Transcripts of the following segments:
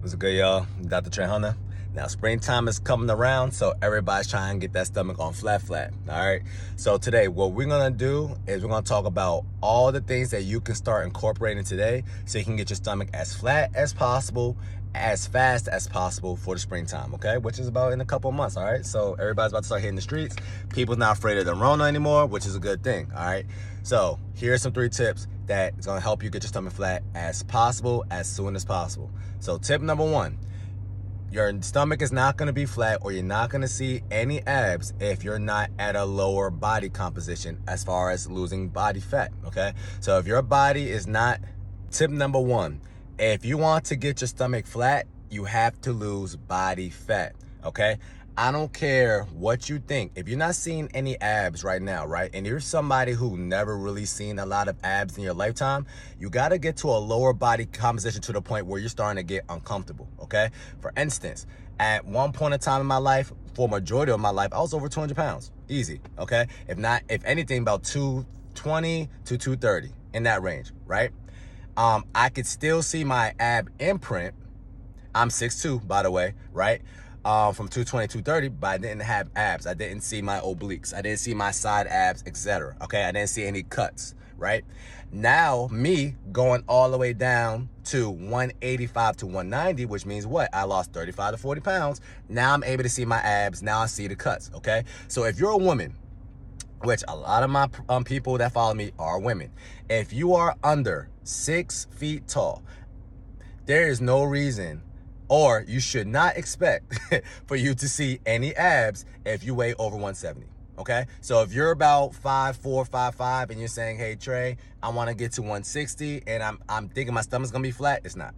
What's good, y'all? Dr.Trehunna. Now, springtime is coming around, so everybody's trying to get that stomach on flat. All right. So today, what we're gonna do is we're gonna talk about all the things that you can start incorporating today, so you can get your stomach as flat as possible, as fast as possible for the springtime. Okay, which is about in a couple of months. All right. So everybody's about to start hitting the streets. People's not afraid of the Rona anymore, which is a good thing. All right. So here's some 3 tips that is gonna help you get your stomach flat as possible, as soon as possible. So tip number 1. Your stomach is not going to be flat, or you're not going to see any abs if you're not at a lower body composition as far as losing body fat, okay? So if your body is not, tip number 1, if you want to get your stomach flat, you have to lose body fat, okay? I don't care what you think. If you're not seeing any abs right now, right, and you're somebody who never really seen a lot of abs in your lifetime, you got to get to a lower body composition to the point where you're starting to get uncomfortable, okay? For instance, at one point in time in my life, for majority of my life, I was over 200 pounds, easy, okay? If anything, about 220 to 230, in that range, right? I could still see my ab imprint. I'm 6'2", by the way, right? From 220 to 230, but I didn't have abs. I didn't see my obliques. I didn't see my side abs, etc. Okay, I didn't see any cuts, right? Now, me going all the way down to 185 to 190, which means what? I lost 35 to 40 pounds. Now I'm able to see my abs. Now I see the cuts, okay? So if you're a woman, which a lot of my people that follow me are women, if you are under 6 feet tall, there is no reason, or you should not expect for you to see any abs if you weigh over 170, okay? So if you're about 5'4", 5'5", and you're saying, hey, Trey, I want to get to 160, and I'm thinking my stomach's going to be flat, it's not.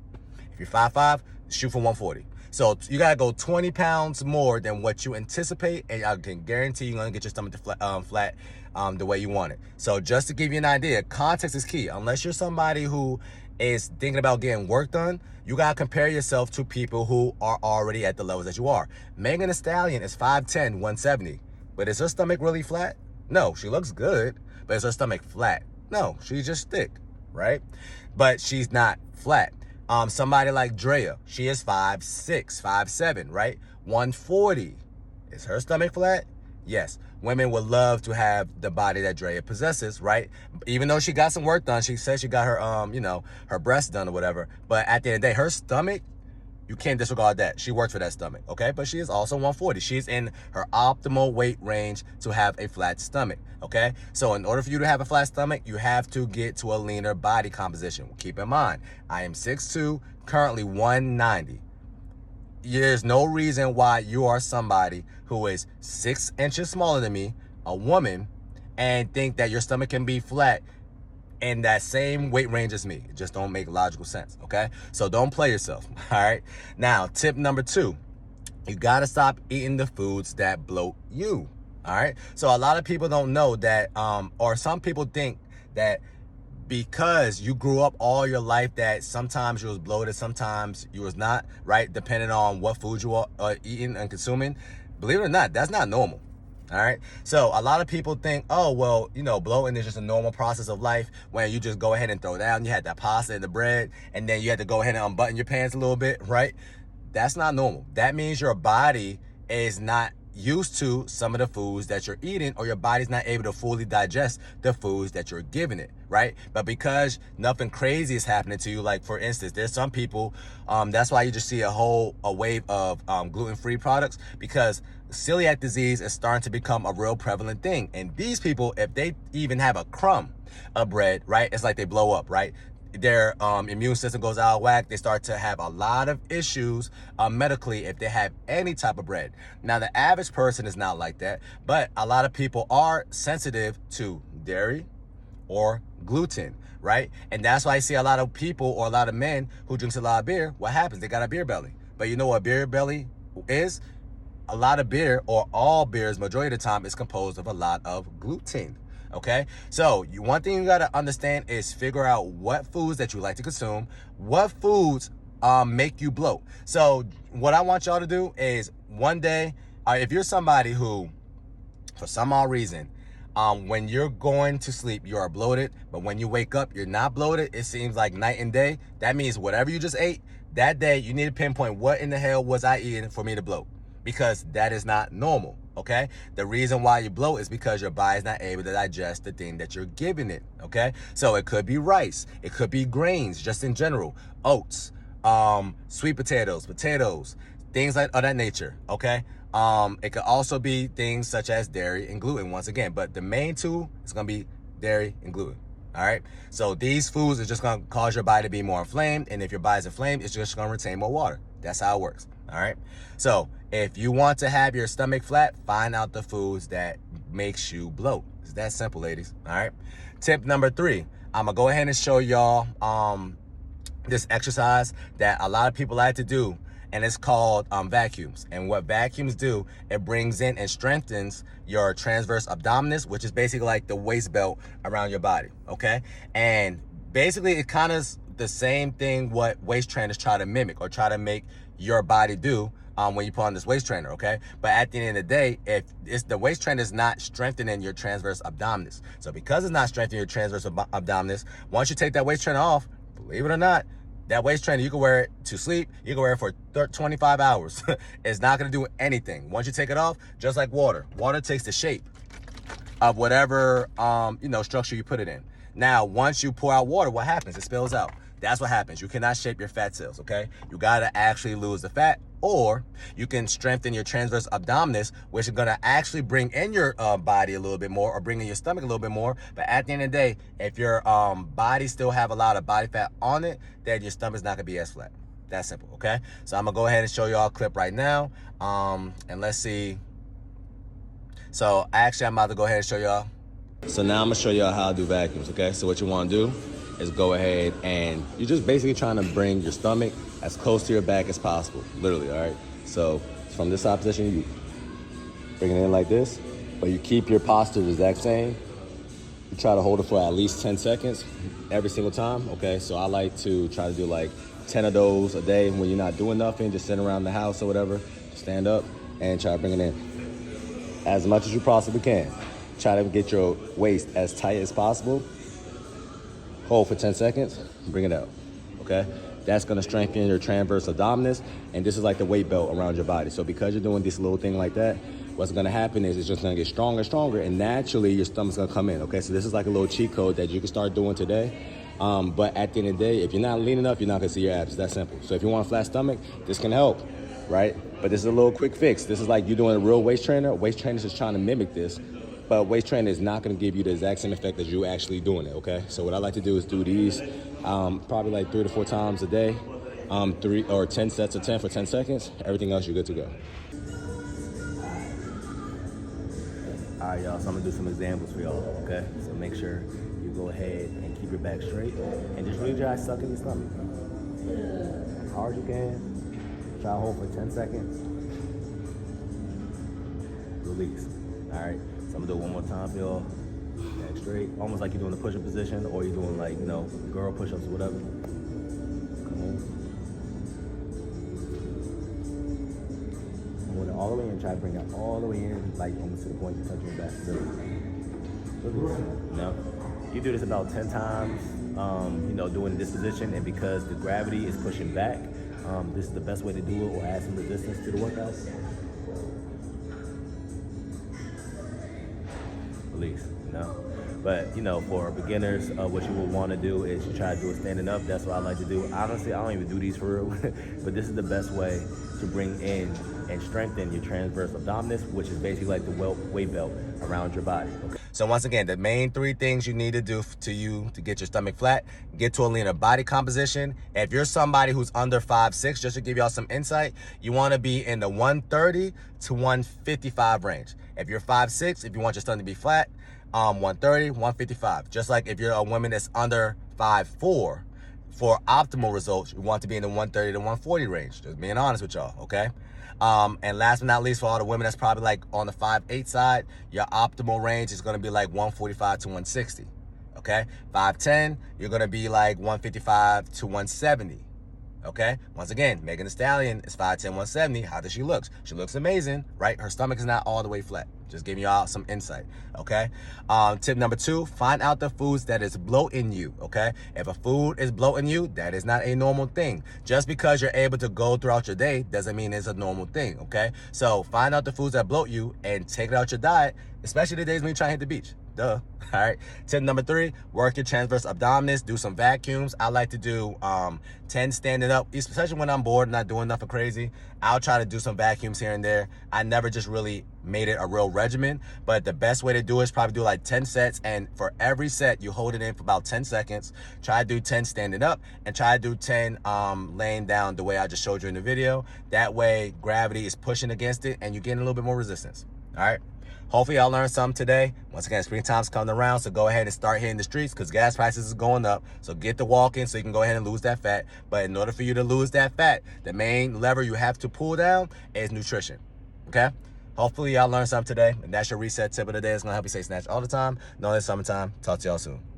If you're 5'5", shoot for 140. So you got to go 20 pounds more than what you anticipate, and I can guarantee you're going to get your stomach to flat the way you want it. So just to give you an idea, context is key. Unless you're somebody who is thinking about getting work done, you gotta compare yourself to people who are already at the levels that you are. Megan Thee Stallion is 5'10", 170, but is her stomach really flat? No, she looks good, but is her stomach flat? No, she's just thick, right? But she's not flat. Somebody like Drea, she is 5'6", 5'7", right? 140. Is her stomach flat? Yes. Women would love to have the body that Drea possesses, right? Even though she got some work done, she said she got her, her breasts done or whatever. But at the end of the day, her stomach, you can't disregard that. She worked for that stomach, okay? But she is also 140. She's in her optimal weight range to have a flat stomach, okay? So in order for you to have a flat stomach, you have to get to a leaner body composition. Keep in mind, I am 6'2", currently 190. There's no reason why you are somebody who is 6 inches smaller than me, a woman, and think that your stomach can be flat in that same weight range as me. It just don't make logical sense, okay? So don't play yourself, all right? Now, tip number 2, you gotta stop eating the foods that bloat you, all right? So a lot of people don't know that, or some people think that because you grew up all your life that sometimes you was bloated, sometimes you was not, right? Depending on what food you are eating and consuming. Believe it or not, that's not normal, all right? So a lot of people think, oh, well, bloating is just a normal process of life when you just go ahead and throw down. You had that pasta and the bread, and then you had to go ahead and unbutton your pants a little bit, right? That's not normal. That means your body is not used to some of the foods that you're eating, or your body's not able to fully digest the foods that you're giving it, right? But because nothing crazy is happening to you, like for instance, there's some people, that's why you just see a wave of gluten-free products, because celiac disease is starting to become a real prevalent thing. And these people, if they even have a crumb of bread, right, it's like they blow up, right? Their immune system goes out of whack. They start to have a lot of issues medically if they have any type of bread. Now, the average person is not like that, but a lot of people are sensitive to dairy or gluten, right? And that's why I see a lot of people, or a lot of men who drinks a lot of beer. What happens? They got a beer belly. But you know what beer belly is? A lot of beer, or all beers, majority of the time, is composed of a lot of gluten. Okay, so one thing you got to understand is figure out what foods that you like to consume, what foods make you bloat. So what I want y'all to do is one day, if you're somebody who, for some odd reason, when you're going to sleep, you are bloated, but when you wake up, you're not bloated, it seems like night and day. That means whatever you just ate, that day you need to pinpoint what in the hell was I eating for me to bloat, because that is not normal. Okay, the reason why you bloat is because your body's not able to digest the thing that you're giving it. Okay, so it could be rice, it could be grains, just in general, oats, sweet potatoes, things like of that nature. Okay, it could also be things such as dairy and gluten, once again, but the main two is going to be dairy and gluten. All right, so these foods are just going to cause your body to be more inflamed, and if your body's inflamed, it's just going to retain more water. That's how it works. All right, so if you want to have your stomach flat, find out the foods that makes you bloat. It's that simple, ladies. All right, tip number 3, I'm gonna go ahead and show y'all this exercise that a lot of people like to do, and it's called vacuums. And what vacuums do, it brings in and strengthens your transverse abdominis, which is basically like the waist belt around your body. Okay, and basically it kind of the same thing what waist trainers try to mimic or try to make your body do when you put on this waist trainer. Okay, but at the end of the day, if it's the waist trainer is not strengthening your transverse abdominis, so because it's not strengthening your transverse abdominis, once you take that waist trainer off, believe it or not, that waist trainer, you can wear it to sleep, you can wear it for 25 hours. It's not going to do anything. Once you take it off, just like water takes the shape of whatever structure you put it in. Now, once you pour out water, what happens? It spills out. That's what happens. You cannot shape your fat cells. Okay, you got to actually lose the fat, or you can strengthen your transverse abdominis, which is going to actually bring in your body a little bit more, or bring in your stomach a little bit more. But at the end of the day, if your body still have a lot of body fat on it, then your stomach's not going to be as flat. That's simple. Okay, so I'm gonna go ahead and show y'all a clip right now, and let's see. So actually, I'm about to go ahead and show y'all. So now I'm gonna show y'all how to do vacuums. Okay, so what you want to do is go ahead and you're just basically trying to bring your stomach as close to your back as possible, literally. All right, so from this side position, you bring it in like this, but you keep your posture the exact same. You try to hold it for at least 10 seconds every single time. Okay, so I like to try to do like 10 of those a day. When you're not doing nothing, just sitting around the house or whatever, stand up and try to bring it in as much as you possibly can. Try to get your waist as tight as possible. Hold for 10 seconds, bring it out. Okay, that's gonna strengthen your transverse abdominis, and this is like the weight belt around your body. So because you're doing this little thing like that, what's gonna happen is it's just gonna get stronger and stronger, and naturally your stomach's gonna come in. Okay, so this is like a little cheat code that you can start doing today. But at the end of the day, if you're not lean enough, you're not gonna see your abs. It's that simple. So if you want a flat stomach, this can help, right? But this is a little quick fix. This is like you doing a real waist trainer. Waist trainer is just trying to mimic this, but waist trainer is not gonna give you the exact same effect as you actually doing it. Okay, so what I like to do is do these probably like 3 to 4 times a day, 3 or 10 sets of 10 for 10 seconds. Everything else, you're good to go. All right, y'all, so I'm gonna do some examples for y'all, okay? So make sure you go ahead and keep your back straight and just really try to suck in your stomach. As hard as you can. Try to hold for 10 seconds. Release. All right, so I'm gonna do it one more time for y'all. Back straight, almost like you're doing the push-up position, or you're doing like, girl push-ups or whatever. Come on. All the way in, try to bring it all the way in, like almost to the point you're touching your back. You do this about 10 times, doing this position, and because the gravity is pushing back, this is the best way to do it, or add some resistance to the workout. Release, But, for beginners, what you will want to do is you try to do it standing up. That's what I like to do. Honestly, I don't even do these for real, but this is the best way to bring in and strengthen your transverse abdominis, which is basically like the weight belt around your body. Okay. So once again, the main 3 things you need to do to get your stomach flat: get to a leaner body composition. If you're somebody who's under 5'6", just to give y'all some insight, you want to be in the 130 to 155 range. If you're 5'6", if you want your stomach to be flat, 130, 155. Just like if you're a woman that's under 5'4", for optimal results, you want to be in the 130 to 140 range. Just being honest with y'all, okay? And last but not least, for all the women that's probably like on the 5'8" side, your optimal range is going to be like 145 to 160, okay? 5'10", you're going to be like 155 to 170, Okay, once again, Megan Thee Stallion is 5'10", 170. How does she look? She looks amazing, right? Her stomach is not all the way flat. Just giving y'all some insight, okay? Tip number 2, find out the foods that is bloating you, okay? If a food is bloating you, that is not a normal thing. Just because you're able to go throughout your day doesn't mean it's a normal thing, okay? So find out the foods that bloat you and take it out your diet, especially the days when you try to hit the beach. Duh. All right. Tip number 3, work your transverse abdominis. Do some vacuums. I like to do 10 standing up, especially when I'm bored and not doing nothing crazy. I'll try to do some vacuums here and there. I never just really made it a real regimen, but the best way to do it is probably do like 10 sets. And for every set, you hold it in for about 10 seconds. Try to do 10 standing up and try to do 10 laying down the way I just showed you in the video. That way, gravity is pushing against it and you're getting a little bit more resistance. All right. Hopefully y'all learned something today. Once again, springtime's coming around, so go ahead and start hitting the streets because gas prices is going up. So get to walking so you can go ahead and lose that fat. But in order for you to lose that fat, the main lever you have to pull down is nutrition, okay? Hopefully y'all learned something today, and that's your reset tip of the day. It's going to help you stay snatched all the time. Know it's summertime. Talk to y'all soon.